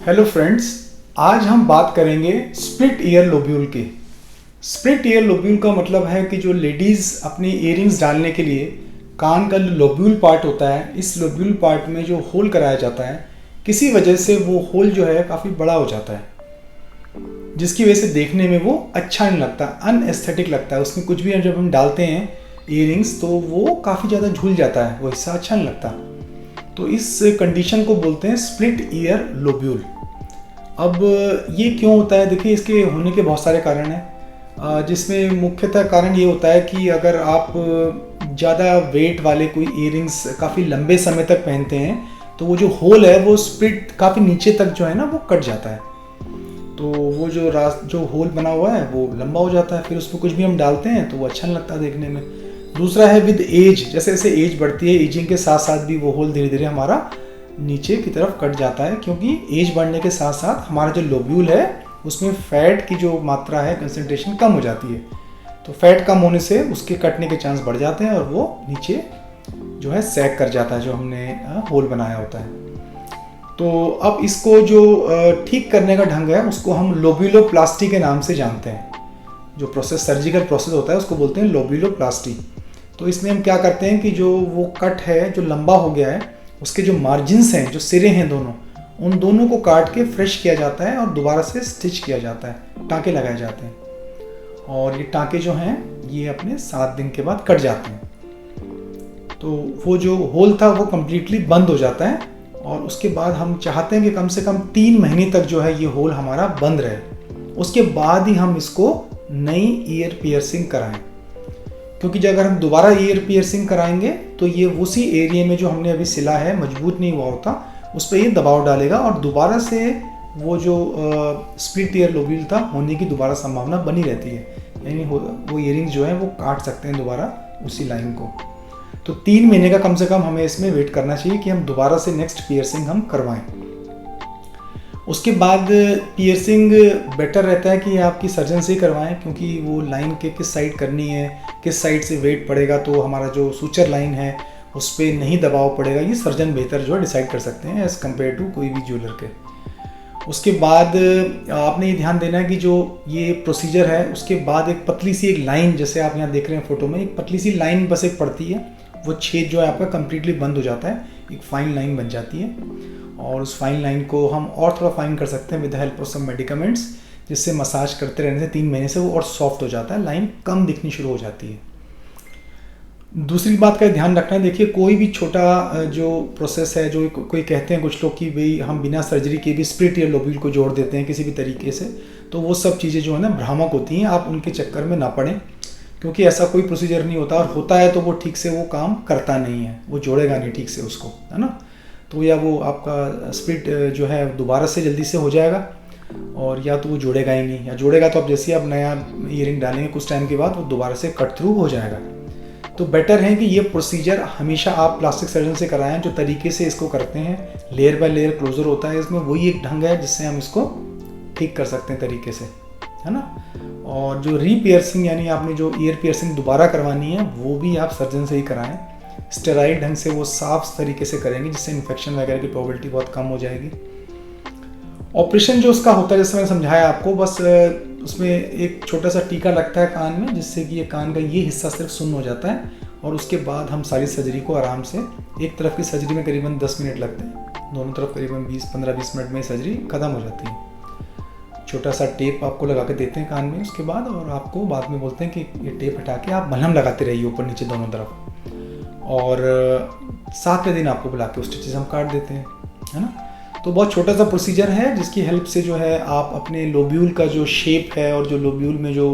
Hello friends, आज हम बात करेंगे स्प्लिट ईयर लोब्यूल के। स्प्लिट ईयर लोब्यूल का मतलब है कि जो लेडीज़ अपनी इयरिंग्स डालने के लिए कान का लोब्यूल पार्ट होता है, इस लोब्यूल पार्ट में जो होल कराया जाता है, किसी वजह से वो होल जो है काफ़ी बड़ा हो जाता है, जिसकी वजह से देखने में वो अच्छा नहीं लगता, अनएस्थेटिक लगता है। उसमें कुछ भी जब हम डालते हैं इयरिंग्स तो वो काफ़ी ज़्यादा झूल जाता है, वो हिस्सा अच्छा नहीं लगता। तो इस कंडीशन को बोलते हैं स्प्लिट ईयर लोब्यूल। अब ये क्यों होता है? देखिए, इसके होने के बहुत सारे कारण हैं, जिसमें मुख्यतः कारण ये होता है कि अगर आप ज़्यादा वेट वाले कोई इयरिंग्स काफ़ी लंबे समय तक पहनते हैं तो वो जो होल है वो स्प्लिट काफ़ी नीचे तक जो है ना वो कट जाता है, तो वो जो होल बना हुआ है वो लंबा हो जाता है, फिर उसमें कुछ भी हम डालते हैं तो वो अच्छा नहीं लगता देखने में। दूसरा है विद एज, जैसे जैसे एज बढ़ती है, एजिंग के साथ साथ भी वो होल धीरे धीरे हमारा नीचे की तरफ कट जाता है, क्योंकि एज बढ़ने के साथ साथ हमारा जो लोब्यूल है उसमें फैट की जो मात्रा है, कंसंट्रेशन कम हो जाती है। तो फैट कम होने से उसके कटने के चांस बढ़ जाते हैं और वो नीचे जो है सैग कर जाता है, जो हमने होल बनाया होता है। तो अब इसको जो ठीक करने का ढंग है उसको हम लोब्यूलोप्लास्टी के नाम से जानते हैं। जो प्रोसेस, सर्जिकल प्रोसेस होता है, उसको बोलते हैं लोब्यूलोप्लास्टी। तो इसमें हम क्या करते हैं कि जो वो कट है जो लंबा हो गया है, उसके जो मार्जिन्स हैं, जो सिरे हैं दोनों, उन दोनों को काट के फ्रेश किया जाता है और दोबारा से स्टिच किया जाता है, टाँके लगाए जाते हैं। और ये टाँके जो हैं ये अपने 7 दिन के बाद कट जाते हैं, तो वो जो होल था वो कम्प्लीटली बंद हो जाता है। और उसके बाद हम चाहते हैं कि कम से कम 3 महीने तक जो है ये होल हमारा बंद रहे, उसके बाद ही हम इसको नई ईयर पियर्सिंग कराएं। क्योंकि जब अगर हम दोबारा ईयर पियर्सिंग कराएंगे तो ये उसी एरिया में जो हमने अभी सिला है, मजबूत नहीं हुआ होता, उस पर ये दबाव डालेगा और दोबारा से वो जो स्प्लिट ईयर लोब्यूल था होने की दोबारा संभावना बनी रहती है, यानी वो इयरिंग्स जो है वो काट सकते हैं दोबारा उसी लाइन को। तो 3 महीने का कम से कम हमें इसमें वेट करना चाहिए कि हम दोबारा से नेक्स्ट पियर्सिंग हम करवाएं। उसके बाद पियर्सिंग बेटर रहता है कि आपकी सर्जन से ही करवाएं, क्योंकि वो लाइन के किस साइड करनी है, किस साइड से वेट पड़ेगा, तो हमारा जो सूचर लाइन है उस पर नहीं दबाव पड़ेगा, ये सर्जन बेहतर जो है डिसाइड कर सकते हैं एज़ कम्पेयर टू कोई भी ज्वेलर के। उसके बाद आपने ये ध्यान देना है कि जो ये प्रोसीजर है उसके बाद एक पतली सी एक लाइन, जैसे आप यहाँ देख रहे हैं फोटो में, एक पतली सी लाइन बस एक पड़ती है, वो छेद जो है आपका कम्प्लीटली बंद हो जाता है, एक फाइन लाइन बन जाती है। और उस फाइन लाइन को हम और थोड़ा फाइन कर सकते हैं with the help of some medicaments, जिससे मसाज करते रहने से 3 महीने से वो और सॉफ्ट हो जाता है, लाइन कम दिखनी शुरू हो जाती है। दूसरी बात का ध्यान रखना है, देखिए कोई भी छोटा जो प्रोसेस है, जो कोई कहते हैं कुछ लोग कि भाई हम बिना सर्जरी के भी स्प्लिट ईयर लोब्यूल को जोड़ देते हैं किसी भी तरीके से, तो वो सब चीज़ें जो है ना भ्रामक होती हैं, आप उनके चक्कर में ना पड़ें, क्योंकि ऐसा कोई प्रोसीजर नहीं होता, और होता है तो वो ठीक से वो काम करता नहीं है, वो जोड़ेगा नहीं ठीक से उसको, है ना। तो या वो आपका स्प्लिट जो है दोबारा से जल्दी से हो जाएगा, और या तो वो जोड़ेगा ही नहीं, या जोड़ेगा तो अब जैसे आप नया ईयरिंग डालेंगे कुछ टाइम के बाद वो दोबारा से कट थ्रू हो जाएगा। तो बेटर है कि ये प्रोसीजर हमेशा आप प्लास्टिक सर्जन से कराएं, जो तरीके से इसको करते हैं, लेयर बाय लेयर क्लोजर होता है इसमें, वही एक ढंग है जिससे हम इसको ठीक कर सकते हैं तरीके से, है ना। और जो रीपियर्सिंग यानी आपने जो ईयर पियर्सिंग दोबारा करवानी है वो भी आप सर्जन से ही कराएं, स्टेराइड ढंग से, वो साफ तरीके से करेंगे, जिससे इन्फेक्शन वगैरह की प्रोबेबिलिटी बहुत कम हो जाएगी। ऑपरेशन जो उसका होता है, जैसे मैंने समझाया आपको, बस उसमें एक छोटा सा टीका लगता है कान में, जिससे कि ये कान का ये हिस्सा सिर्फ सुन्न हो जाता है, और उसके बाद हम सारी सर्जरी को आराम से, एक तरफ की सर्जरी में करीबन 10 मिनट लगते हैं, दोनों तरफ करीबन 15-20 मिनट में सर्जरी ख़त्म हो जाती है। छोटा सा टेप आपको लगा के देते हैं कान में उसके बाद, और आपको बाद में बोलते हैं कि ये टेप हटा के आप मलहम लगाते रहिए ऊपर नीचे दोनों तरफ, और 7वें दिन आपको बुला के वो स्टिचेस हम काट देते हैं, है ना। तो बहुत छोटा सा प्रोसीजर है, जिसकी हेल्प से जो है आप अपने लोब्यूल का जो शेप है और जो लोब्यूल में जो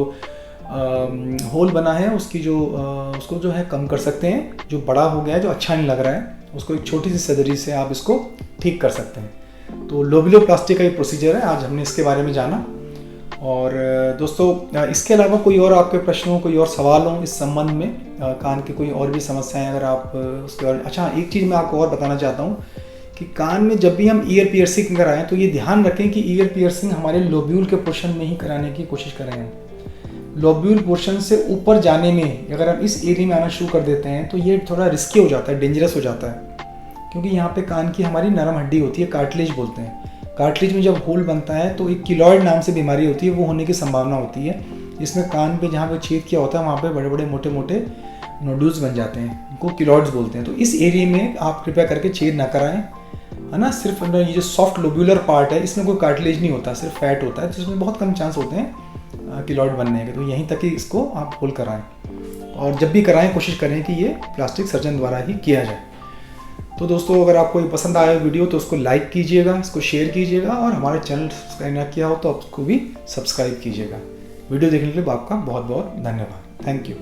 होल बना है उसकी जो उसको जो है कम कर सकते हैं, जो बड़ा हो गया है, जो अच्छा नहीं लग रहा है, उसको एक छोटी सी सर्जरी से आप इसको ठीक कर सकते हैं। तो लोब्यूलोप्लास्टी का ये प्रोसीजर है, आज हमने इसके बारे में जाना। और दोस्तों, इसके अलावा कोई और आपके प्रश्न हो, कोई और सवाल हो इस संबंध में, कान की कोई और भी समस्याएं अगर आप उसके बारे में, अच्छा एक चीज़ मैं आपको और बताना चाहता हूँ कि कान में जब भी हम ईयर पियर्सिंग कराएं तो ये ध्यान रखें कि ईयर पियर्सिंग हमारे लोब्यूल के पोर्शन में ही कराने की कोशिश करें। लोब्यूल पोर्शन से ऊपर जाने में अगर हम इस एरिया में आना शुरू कर देते हैं तो ये थोड़ा रिस्की हो जाता है, डेंजरस हो जाता है, क्योंकि यहाँ पे कान की हमारी नरम हड्डी होती है, कार्टिलेज बोलते हैं। कार्टिलेज में जब होल बनता है तो एक किलॉइड नाम से बीमारी होती है, वो होने की संभावना होती है। इसमें कान पे जहाँ पे छेद किया होता है वहाँ पे बड़े बड़े मोटे मोटे नोड्यूल्स बन जाते हैं, उनको किलॉइड्स बोलते हैं। तो इस एरिया में आप कृपया करके छेद ना कराएं, है ना। सिर्फ अंदर ये जो सॉफ्ट लोब्यूलर पार्ट है इसमें कोई कार्टिलेज नहीं होता, सिर्फ फैट होता है, जिसमें बहुत कम चांस होते हैं किलॉइड बनने के। तो यहीं तक ही इसको आप होल कराएं, और जब भी कराएं कोशिश करें कि ये प्लास्टिक सर्जन द्वारा ही किया जाए। तो दोस्तों, अगर आपको ये पसंद आया वीडियो तो उसको लाइक कीजिएगा, इसको शेयर कीजिएगा, और हमारे चैनल सब्सक्राइब ना किया हो तो आपको भी सब्सक्राइब कीजिएगा। वीडियो देखने के लिए आपका बहुत बहुत धन्यवाद। Thank you.